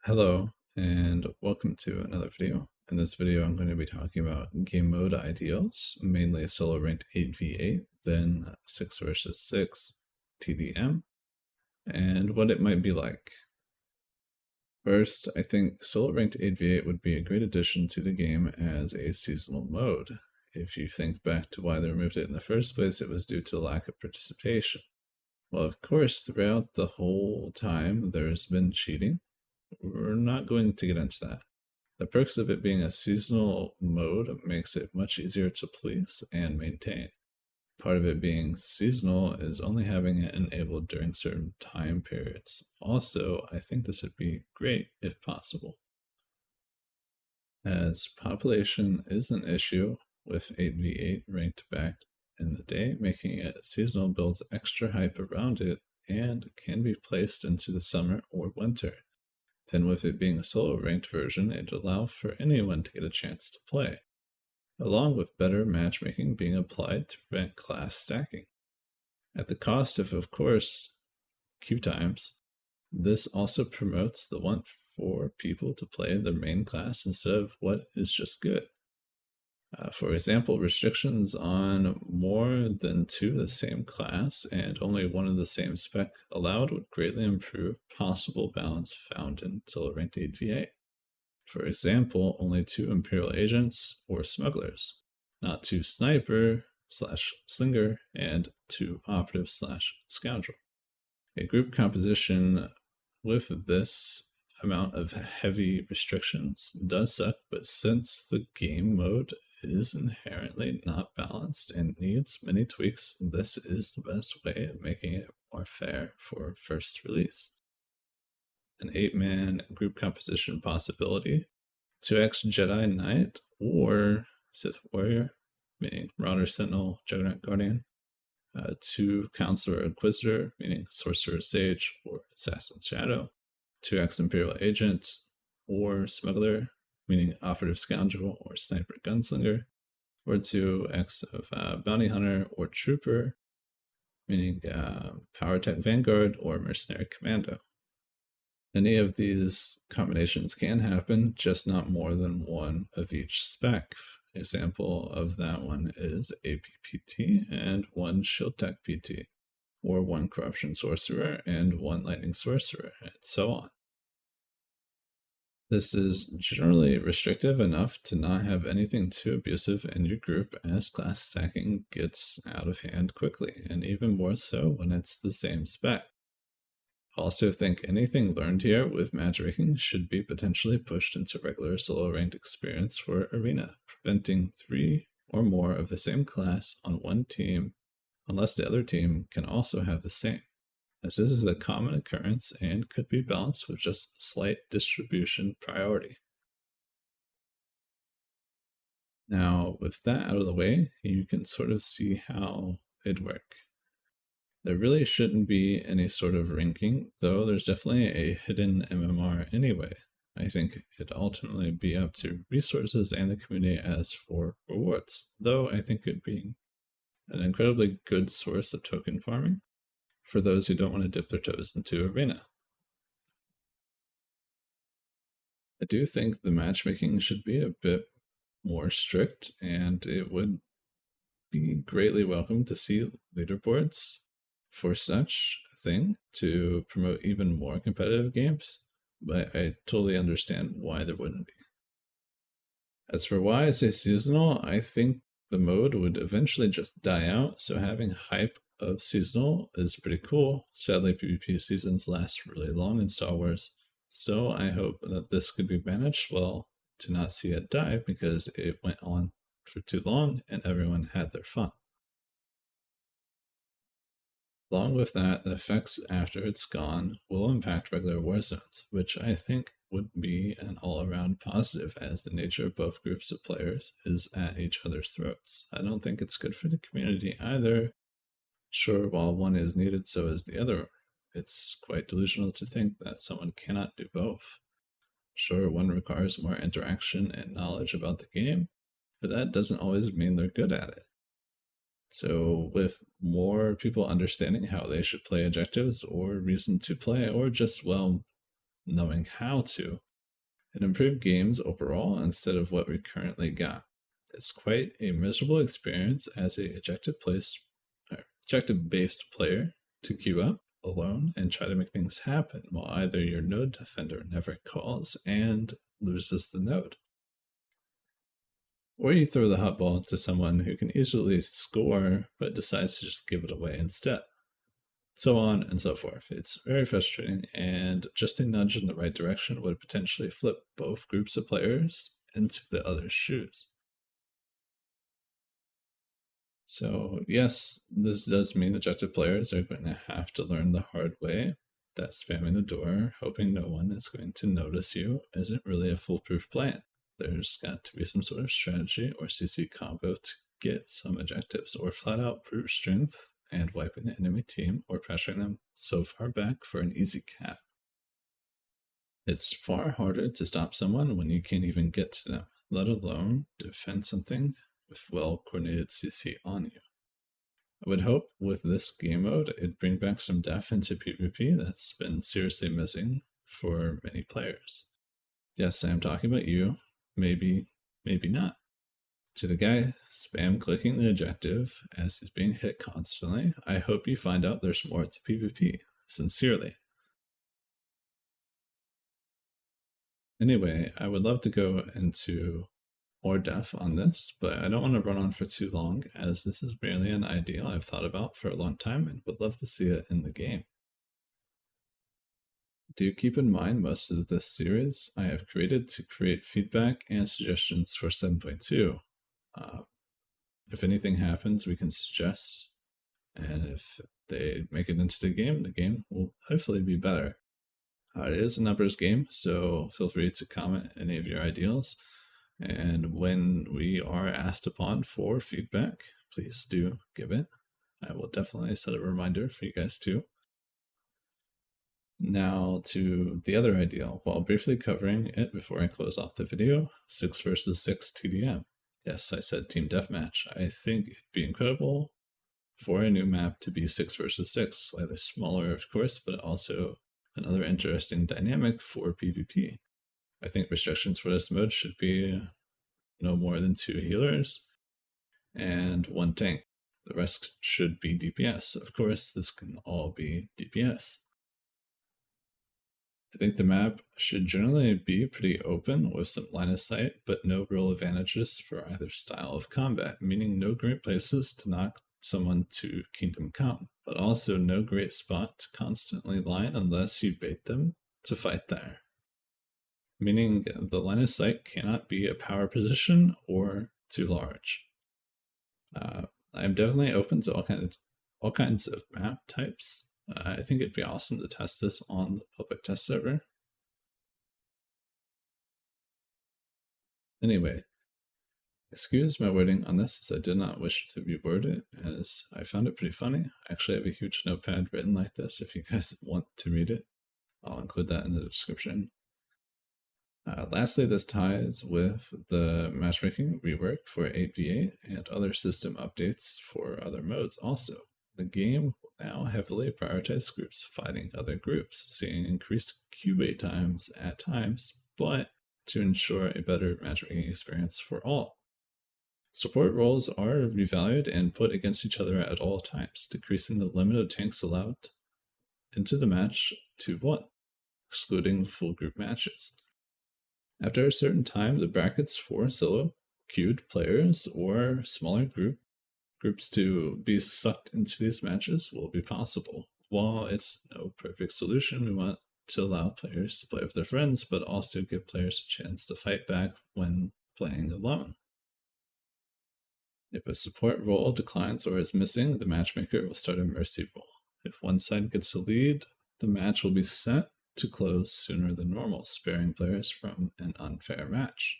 Hello, and welcome to another video. In this video, I'm going to be talking about game mode ideals, mainly solo ranked 8v8, then 6 versus 6 TDM, and what it might be like. First, I think solo ranked 8v8 would be a great addition to the game as a seasonal mode. If you think back to why they removed it in the first place, it was due to lack of participation. Well, of course, throughout the whole time, there's been cheating. We're not going to get into that. The perks of it being a seasonal mode makes it much easier to police and maintain. Part of it being seasonal is only having it enabled during certain time periods. Also, I think this would be great if possible, as population is an issue with 8v8 ranked back in the day, making it seasonal builds extra hype around it and can be placed into the summer or winter. Then with it being a solo ranked version, it'd allow for anyone to get a chance to play, along with better matchmaking being applied to prevent class stacking. At the cost of course, queue times, this also promotes the want for people to play their main class instead of what is just good. For example, restrictions on more than 2 of the same class and only 1 of the same spec allowed would greatly improve possible balance found in solo ranked 8v8. For example, only 2 Imperial agents or smugglers, not 2 sniper/slinger and 2 operative/scoundrel. A group composition with this amount of heavy restrictions does suck, but since the game mode is inherently not balanced and needs many tweaks, this is the best way of making it more fair for first release. An 8-man group composition possibility, 2x Jedi Knight or Sith Warrior, meaning Marauder Sentinel, Juggernaut Guardian, 2 Counselor Inquisitor, meaning Sorcerer Sage or Assassin Shadow, 2x Imperial Agent or Smuggler, meaning Operative Scoundrel or Sniper Gunslinger, or 2x of Bounty Hunter or Trooper, meaning Power Tech Vanguard or Mercenary Commando. Any of these combinations can happen, just not more than 1 of each spec. Example of that one is APPT and 1 Shield Tech PT, or 1 Corruption Sorcerer and 1 Lightning Sorcerer, and so on. This is generally restrictive enough to not have anything too abusive in your group, as class stacking gets out of hand quickly, and even more so when it's the same spec. Also think anything learned here with matchmaking should be potentially pushed into regular solo ranked experience for Arena, preventing 3 or more of the same class on one team, unless the other team can also have the same, as this is a common occurrence and could be balanced with just slight distribution priority. Now, with that out of the way, you can sort of see how it'd work. There really shouldn't be any sort of ranking, though there's definitely a hidden MMR anyway. I think it'd ultimately be up to resources and the community as for rewards, though I think it'd be an incredibly good source of token farming for those who don't want to dip their toes into Arena. I do think the matchmaking should be a bit more strict, and it would be greatly welcome to see leaderboards for such a thing to promote even more competitive games, but I totally understand why there wouldn't be. As for why I say seasonal, I think the mode would eventually just die out, so having hype of seasonal is pretty cool. Sadly, PvP seasons last really long in Star Wars, so I hope that this could be managed well to not see it die, because it went on for too long and everyone had their fun. Along with that, the effects after it's gone will impact regular war zones, which I think would be an all-around positive, as the nature of both groups of players is at each other's throats. I don't think it's good for the community either. Sure, while one is needed, so is the other. It's quite delusional to think that someone cannot do both. Sure, one requires more interaction and knowledge about the game, but that doesn't always mean they're good at it. So with more people understanding how they should play objectives or reason to play, or just, well, knowing how to, and improve games overall instead of what we currently got. It's quite a miserable experience as a objective-based player to queue up alone and try to make things happen while either your node defender never calls and loses the node, or you throw the hot ball to someone who can easily score but decides to just give it away instead. So on and so forth. It's very frustrating, and just a nudge in the right direction would potentially flip both groups of players into the other's shoes. So yes, this does mean objective players are going to have to learn the hard way that spamming the door, hoping no one is going to notice you, isn't really a foolproof plan. There's got to be some sort of strategy or CC combo to get some objectives, or flat out brute strength and wiping the enemy team or pressuring them so far back for an easy cap. It's far harder to stop someone when you can't even get to them, let alone defend something with well-coordinated CC on you. I would hope with this game mode it'd bring back some depth into PvP that's been seriously missing for many players. Yes, I am talking about you. Maybe, maybe not. To the guy spam clicking the objective as he's being hit constantly, I hope you find out there's more to PvP. Sincerely. Anyway, I would love to go into more depth on this, but I don't want to run on for too long, as this is merely an idea I've thought about for a long time and would love to see it in the game. Do keep in mind most of this series I have created to create feedback and suggestions for 7.2. If anything happens, we can suggest, and if they make it into the game will hopefully be better. It is a numbers game, so feel free to comment any of your ideals, and when we are asked upon for feedback, please do give it. I will definitely set a reminder for you guys too. Now to the other ideal, while briefly covering it before I close off the video, 6 versus 6 TDM. Yes, I said team deathmatch. I think it'd be incredible for a new map to be 6 versus 6, slightly smaller of course, but also another interesting dynamic for PvP. I think restrictions for this mode should be no more than 2 healers and 1 tank. The rest should be DPS. Of course, this can all be DPS. I think the map should generally be pretty open with some line of sight, but no real advantages for either style of combat, meaning no great places to knock someone to Kingdom Come, but also no great spot to constantly line unless you bait them to fight there. Meaning the line of sight cannot be a power position or too large. I'm definitely open to all kinds of map types. I think it'd be awesome to test this on the public test server. Anyway, excuse my wording on this, as I did not wish to reword it, as I found it pretty funny. I actually have a huge notepad written like this if you guys want to read it. I'll include that in the description. Lastly, this ties with the matchmaking rework for 8v8 and other system updates for other modes also. The game will now heavily prioritize groups fighting other groups, seeing increased queue wait times at times, but to ensure a better matchmaking experience for all. Support roles are revalued and put against each other at all times, decreasing the limit of tanks allowed into the match to 1, excluding full group matches. After a certain time, the brackets for solo queued players or smaller groups to be sucked into these matches will be possible. While it's no perfect solution, we want to allow players to play with their friends, but also give players a chance to fight back when playing alone. If a support role declines or is missing, the matchmaker will start a mercy roll. If one side gets the lead, the match will be set to close sooner than normal, sparing players from an unfair match.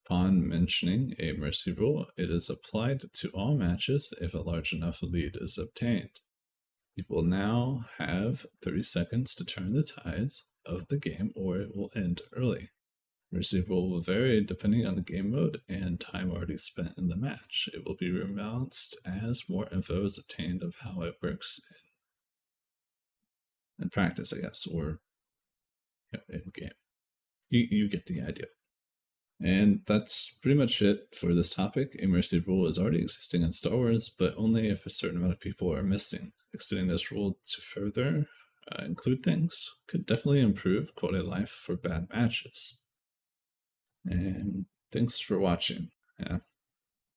Upon mentioning a mercy rule, it is applied to all matches if a large enough lead is obtained. You will now have 30 seconds to turn the tides of the game, or it will end early. Mercy rule will vary depending on the game mode and time already spent in the match. It will be rebalanced as more info is obtained of how it works in practice, I guess, or in game. You get the idea. And that's pretty much it for this topic. A mercy rule is already existing in Star Wars, but only if a certain amount of people are missing. Extending this rule to further include things could definitely improve quality of life for bad matches. And thanks for watching. Yeah.